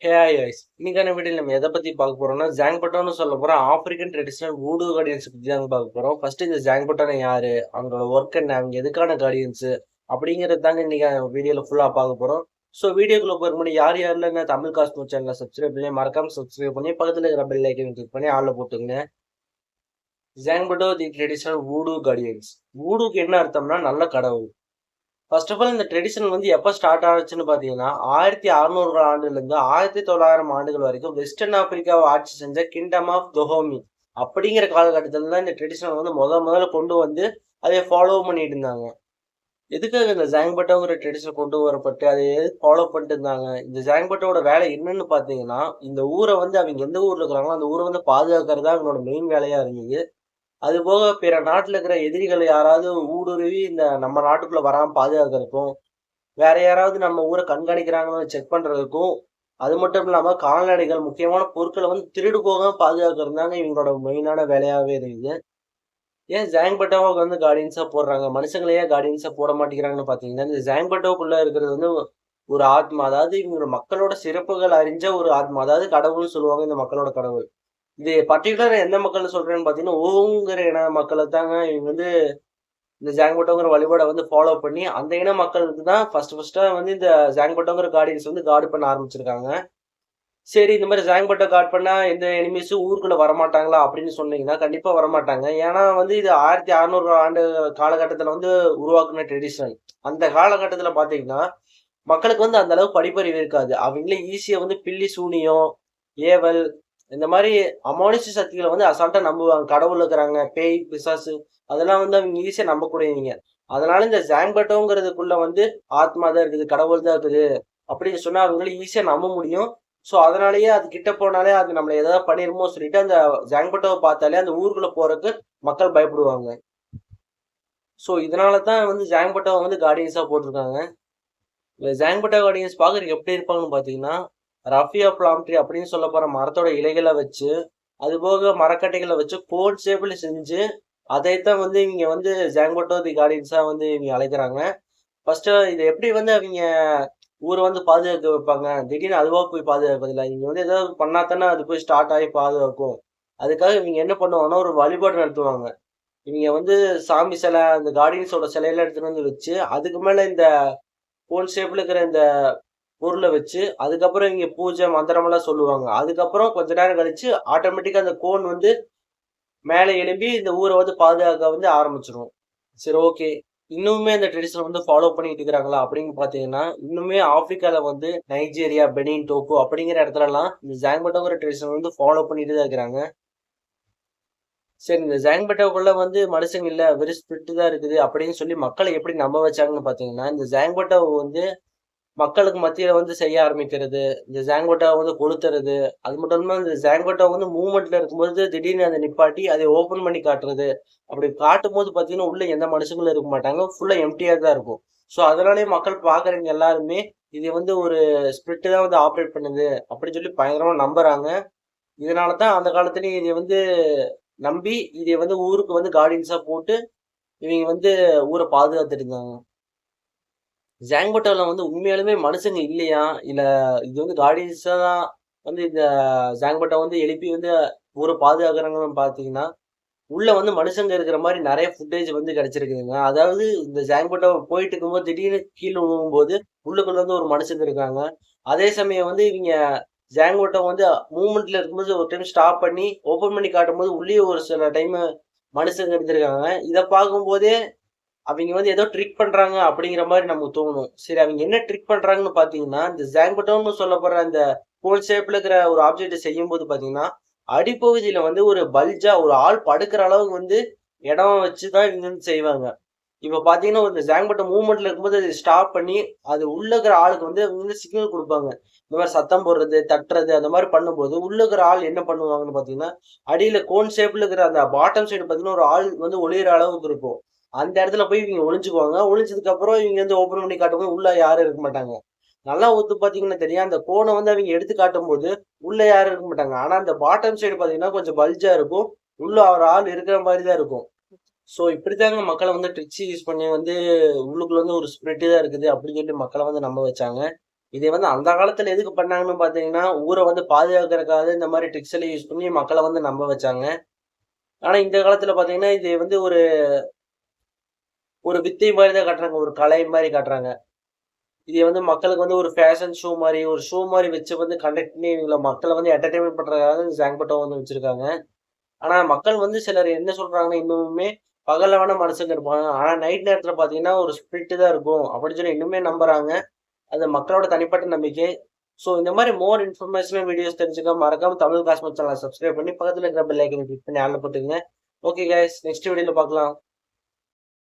Hey hi guys. இன்னைக்கான வீடியோல நம்ம எதை பத்தி பார்க்க போறோம்னா, ஜாங்பட்டோன்னு சொல்ல போறோம். ஆப்பிரிக்கன் ட்ரெடிஷனல் வூடூ கார்டியன்ஸ் பத்தி தாங்க பார்க்க போறோம். ஃபர்ஸ்ட் இந்த ஜாங்பட்டோனா யாரு? அவங்களோட ஒர்க் என்ன? அவங்க எதுக்கான கார்டியன்ஸ்? அப்படிங்கிறது தாங்க இன்னைக்கு வீடியோல ஃபுல்லா பார்க்க போறோம். ஸோ வீடியோக்குள்ள போறதுக்கு முன்னாடி யார் யாரெல்லாம் என்ன தமிழ் காஸ்மோ சேனலை சப்ஸ்கிரைப் பண்ணி மறக்காம சப்ஸ்கிரைப் பண்ணி பக்கத்துல இருக்கிற பெல் ஐக்கன் கிளிக் பண்ணி ஆள்ல போட்டுங்க. ஜாங்பட்டோ தி ட்ரெடிஷனல் வூடூ கார்டியன்ஸ். வூடூக்கு என்ன அர்த்தம்னா நல்ல கடவுள். ஃபர்ஸ்ட் ஆஃப் ஆல் இந்த ட்ரெடிஷன் வந்து எப்போ ஸ்டார்ட் ஆச்சுன்னு பார்த்தீங்கன்னா 1600 ஆண்டுலேருந்து 1900 ஆண்டுகள் வரைக்கும் வெஸ்டர்ன் ஆப்பிரிக்காவை ஆட்சி செஞ்ச கிங்டம் ஆஃப் தொஹோமி அப்படிங்கிற காலகட்டத்தில் தான் இந்த ட்ரெடிஷனை வந்து முதல்ல கொண்டு வந்து அதை ஃபாலோ பண்ணிட்டு இருந்தாங்க. எதுக்காக இந்த ஜாங்பட்டோங்கிற ட்ரெடிஷன் கொண்டு வரப்பட்டு அதை ஃபாலோ பண்ணிட்டு இருந்தாங்க? இந்த ஜாங்பட்டோட வேலை என்னன்னு பார்த்தீங்கன்னா, இந்த ஊரை வந்து அவங்க எந்த ஊரில் இருக்கிறாங்களோ அந்த ஊரை வந்து பாதுகாக்கிறது தான் அவங்களோட மெயின் வேலையாக இருந்தது. அது போக பிற நாட்டுல இருக்கிற எதிரிகள் யாராவது ஊடுருவி இந்த நம்ம நாட்டுக்குள்ள வராம பாதுகாக்கிறதுக்கும், வேற யாராவது நம்ம ஊரை கண்காணிக்கிறாங்கன்னு செக் பண்றதுக்கும், அது மட்டும் இல்லாம கால்நடைகள் முக்கியமான பொருட்களை வந்து திருடு போகாம பாதுகாக்கிறது தாங்க இவங்களோட மெயினான வேலையாவே இருக்குது. ஏன் ஜாங்பட்டோவுக்கு வந்து கார்டியன்ஸா போடுறாங்க, மனுஷங்களையே கார்டியன்ஸா போட மாட்டேங்கிறாங்கன்னு பாத்தீங்கன்னா, இந்த ஜாங்பட்டோவுக்குள்ள இருக்கிறது வந்து ஒரு ஆத்மா, அதாவது இவங்க மக்களோட சிறப்புகள் அறிஞ்ச ஒரு ஆத்மா, அதாவது கடவுள்னு சொல்லுவாங்க இந்த மக்களோட கடவுள். இது பர்டிகுலரா எந்த மக்கள் சொல்றேன்னு பாத்தீங்கன்னா, ஓங்கிற இன மக்களை தாங்க இவங்க வந்து இந்த ஜாங்பட்டோங்கிற வழிபாட வந்து ஃபாலோ பண்ணி, அந்த இன மக்களுக்கு தான் ஃபர்ஸ்ட்டா வந்து இந்த ஜாங்பட்டோங்கிற கார்டியன்ஸ் வந்து கார்டு பண்ண ஆரம்பிச்சிருக்காங்க. சரி, இந்த மாரி ஜாங்பட்டோ கார்ட் பண்ணா எந்த எனிமீஸும் ஊருக்குள்ள வரமாட்டாங்களா? அப்படின்னு சொன்னீங்கன்னா, கண்டிப்பா வரமாட்டாங்க. ஏன்னா வந்து இது 1600 ஆண்டு காலகட்டத்தில வந்து உருவாக்குன ட்ரெடிஷன். அந்த காலகட்டத்தில பாத்தீங்கன்னா, மக்களுக்கு வந்து அந்த அளவுக்கு படிப்பறிவு இருக்காது. அவங்களே ஈஸியா வந்து பில்லி சூனியம், ஏவல் இந்த மாரி அமானுஷ்ய சக்திகள வந்து அசால்ட்டா நம்புவாங்க. கடவுள் இருக்கிறாங்க, பேய், பிசாசு அதெல்லாம் வந்து அவங்க ஈஸியா நம்பக்கூடியவங்க. அதனால இந்த ஜாங்பட்டோங்கிறதுக்குள்ள வந்து ஆத்மா தான் இருக்குது, கடவுள் தான் இருக்குது அப்படின்னு சொன்னா அவங்களால ஈஸியா நம்ப முடியும். ஸோ அதனாலேயே அது கிட்ட போனாலே அது நம்மள ஏதாவது பண்ணிருமோ சொல்லிட்டு அந்த ஜாங்பட்டோவ பார்த்தாலே அந்த ஊருக்குள்ள போறதுக்கு மக்கள் பயப்படுவாங்க. ஸோ இதனால தான் வந்து ஜாங்பட்டோவ வந்து கார்டியன்ஸா போட்டிருக்காங்க. இந்த ஜாங்பட்டோ கார்டியன்ஸ் பார்க்கறதுக்கு எப்படி இருப்பாங்கன்னு பார்த்தீங்கன்னா, ரஃபியா பிளாம் ட்ரீ அப்படின்னு சொல்லப்போற மரத்தோட இலைகள வச்சு, அதுபோக மரக்கட்டைகள வச்சு கோன் ஷேப்ல செஞ்சு, அதைத்தான் வந்து இவங்க வந்து ஜாங்பட்டோ தி கார்டியன்ஸா வந்து இவங்க அழைக்கிறாங்க. ஃபர்ஸ்ட்டு இத எப்படி வந்து அவிங்க ஊர வந்து பாதுகாக்க வைப்பாங்க? திடீர்னு அதுவா போய் பாதுகாப்பதில்ல. இவங்க வந்து ஏதாவது பண்ணா தானே அது போய் ஸ்டார்ட் ஆகி பாதுகாக்கும். அதுக்காக இவங்க என்ன பண்ணுவாங்கன்னா, ஒரு வழிபாடு நடத்துவாங்க. இவங்க வந்து சாமி சிலை, அந்த கார்டியன்ஸோட சிலையெல்லாம் எடுத்துட்டு வந்து வச்சு, அதுக்கு மேல இந்த கோன் ஷேப்ல இருக்கிற இந்த பொருள வச்சு, அதுக்கப்புறம் இவங்க பூஜை, மந்திரமெல்லாம் சொல்லுவாங்க. அதுக்கப்புறம் கொஞ்ச நேரம் கழிச்சு ஆட்டோமேட்டிக்கா அந்த கோன் வந்து மேல எழும்பி இந்த ஊர வந்து பாதுகாக்க வந்து ஆரம்பிச்சுரும். சரி, ஓகே. இன்னுமே அந்த ட்ரெடிஷன வந்து ஃபாலோ பண்ணிட்டு இருக்கிறாங்களா? அப்படின்னு பார்த்தீங்கன்னா, இன்னுமே ஆப்பிரிக்கால வந்து நைஜீரியா, பெனின், டோகோ அப்படிங்கிற இடத்துலலாம் இந்த ஜாங்பட்டோங்கிற ட்ரெடிஷன வந்து ஃபாலோ பண்ணிட்டு தான் இருக்கிறாங்க. சரி, இந்த ஜாங்பட்டோக்குள்ள வந்து மனுஷங்க இல்ல, வெறும் ஸ்பிரிட் தான் இருக்குது அப்படின்னு சொல்லி மக்கள எப்படி நம்ப வச்சாங்கன்னு பார்த்தீங்கன்னா, இந்த ஜாங்பட்டோ வந்து மக்களுக்கு மத்தியில வந்து செய்ய ஆரம்பிக்கிறது. இந்த ஜாங்போட்டாவ வந்து கொளுத்துறது. அது மட்டும் இல்லாம இந்த ஜாங்போட்டா வந்து மூவ்மெண்ட்ல இருக்கும்போது திடீர்னு அத நிப்பாட்டி அதை ஓப்பன் பண்ணி காட்டுறது. அப்படி காட்டும்போது பார்த்தீங்கன்னா, உள்ள எந்த மனுஷங்களும் இருக்க மாட்டாங்க. ஃபுல்லா எம்ப்டியா தான் இருக்கும். ஸோ அதனாலேயே மக்கள் பார்க்குறவங்க எல்லாருமே இது வந்து ஒரு ஸ்பிரிட் தான் வந்து ஆப்பரேட் பண்ணுது அப்படின்னு சொல்லி பயங்கரமா நம்புறாங்க. இதனால தான் அந்த காலத்திலேயே இத வந்து நம்பி இத வந்து ஊருக்கு வந்து கார்டியன்ஸா போட்டு இவங்க வந்து ஊர பாதுகாத்துட்டு இருந்தாங்க. ஜாங்பட்டோல வந்து உண்மையாலுமே மனுஷங்க இல்லையா? இல்ல இது வந்து கார்டியன்ஸா தான் வந்து இந்த ஜாங்பட்டோ வந்து எழுப்பி வந்து ஊர பாதுகாக்குறாங்கன்னு பார்த்தீங்கன்னா, உள்ள வந்து மனுஷங்க இருக்கிற மாரி நெறைய ஃபுட்டேஜ் வந்து கிடைச்சிருக்குதுங்க. அதாவது இந்த ஜாங்பட்டோ போயிட்டு இருக்கும்போது திடீர்னு கீழ விழுகும்போது, உள்ளுக்குள்ள வந்து ஒரு மனுஷங்க இருக்காங்க. அதே சமயம் வந்து இவிங்க ஜாங்பட்டோ வந்து மூவ்மெண்ட்ல இருக்கும்போது ஒரு டைம் ஸ்டாப் பண்ணி, ஓப்பன் பண்ணி காட்டும்போது உள்ளேயே ஒரு சில டைமு மனுஷங்க இருந்திருக்காங்க. இத பார்க்கும்போதே அவிங்க வந்து ஏதோ ட்ரிக் பண்றாங்க அப்படிங்கிற மாரி நமக்கு தோணும். சரி, அவிங்க என்ன ட்ரிக் பண்றாங்கன்னு பார்த்தீங்கன்னா, இந்த ஜாங்பட்டோன்னு சொல்லப்படுற இந்த கோன் ஷேப்ல இருக்கிற ஒரு ஆப்ஜெக்ட்ட செய்யும்போது பார்த்தீங்கன்னா, அடிப்பகுதியில வந்து ஒரு பல்ஜா ஒரு ஆள் படுக்கிற அளவுக்கு வந்து இடம் வச்சு தான் இவங்க வந்து செய்வாங்க. இப்ப பார்த்தீங்கன்னா, இந்த ஜாங்பட்டோ மூவ்மெண்ட்ல இருக்கும்போது அத ஸ்டாப் பண்ணி, அது உள்ள இருக்கிற ஆளுக்கு வந்து அவங்க வந்து சிக்னல் குடுப்பாங்க. இந்த மாரி சத்தம் போடுறது, தட்டுறது அந்த மாரி பண்ணும்போது, உள்ள இருக்கிற ஆள் என்ன பண்ணுவாங்கன்னு பார்த்தீங்கன்னா, அடியில கோன் ஷேப்ல இருக்கிற அந்த பாட்டம் சைடு பார்த்தீங்கன்னா, ஒரு ஆள் வந்து ஒளியிற அளவுக்கு இருக்கும். அந்த இடத்துல போய் இவங்க ஒளிஞ்சுக்குவாங்க. ஒளிஞ்சதுக்கு அப்புறம் இவங்க வந்து ஓப்பன் பண்ணி காட்டும்போது, உள்ள யாரும் இருக்க மாட்டாங்க. நல்லா உத்து பார்த்தீங்கன்னா தெரியும். அந்த கோன வந்து அவிங்க எடுத்து காட்டும்போது, உள்ள யாரும் இருக்க மாட்டாங்க. ஆனா, அந்த பாட்டம் சைடு பார்த்தீங்கன்னா, கொஞ்சம் பல்ஜா இருக்கும். உள்ள ஒரு ஆள் இருக்கிற மாரி தான் இருக்கும். ஸோ இப்படித்தாங்க மக்கள வந்து ட்ரிக்ஸ் யூஸ் பண்ணி வந்து உள்ளுக்குள்ள வந்து ஒரு ஸ்பிரிட் தான் இருக்குது அப்படின்னு சொல்லி மக்கள வந்து நம்ப வச்சாங்க. இதை வந்து அந்த காலத்துல எதுக்கு பண்ணாங்கன்னு பார்த்தீங்கன்னா, ஊர வந்து பாதுகாக்கிறதுக்காக இந்த மாரி ட்ரிக்ஸ் எல்லாம் யூஸ் பண்ணி மக்கள வந்து நம்ப வச்சாங்க. ஆனா இந்த காலத்துல பார்த்தீங்கன்னா, இது வந்து ஒரு ஒரு வித்தை மாரி தான் காட்டுறாங்க. ஒரு கலை மாரி காட்டுறாங்க. இத வந்து மக்களுக்கு வந்து ஒரு ஃபேஷன் ஷோ மாரி, ஒரு ஷோ மாரி வச்சு வந்து கண்டக்ட் பண்ணி இவங்கள மக்கள வந்து என்டர்டெயின்மென்ட் பண்றதுக்காக ஜாங்பட்டோ வந்து வச்சிருக்காங்க. ஆனா மக்கள் வந்து சிலர் என்ன சொல்றாங்கன்னா, இன்னுமுமே பகல்ல வேணா மனுஷங்க இருப்பாங்க. ஆனா நைட் நேரத்துல பார்த்தீங்கன்னா, ஒரு ஸ்பிரிட் தான் இருக்கும். அப்படின்னு சொல்லி இன்னுமே நம்புறாங்க. அது மக்களோட தனிப்பட்ட நம்பிக்கை. ஸோ இந்த மாரி மோர் இன்ஃபர்மேஷனல் வீடியோஸ் தெரிஞ்சுக்க மறக்காம தமிழ் காஸ்மோ சேனல சப்ஸ்கிரைப் பண்ணி பக்கத்துல இருக்கிற பெல் ஐகான கிளிக் பண்ணி ஆல்ல போட்டுக்கங்க. ஓகே கைஸ் நெக்ஸ்ட் வீடியோல பார்க்கலாம்.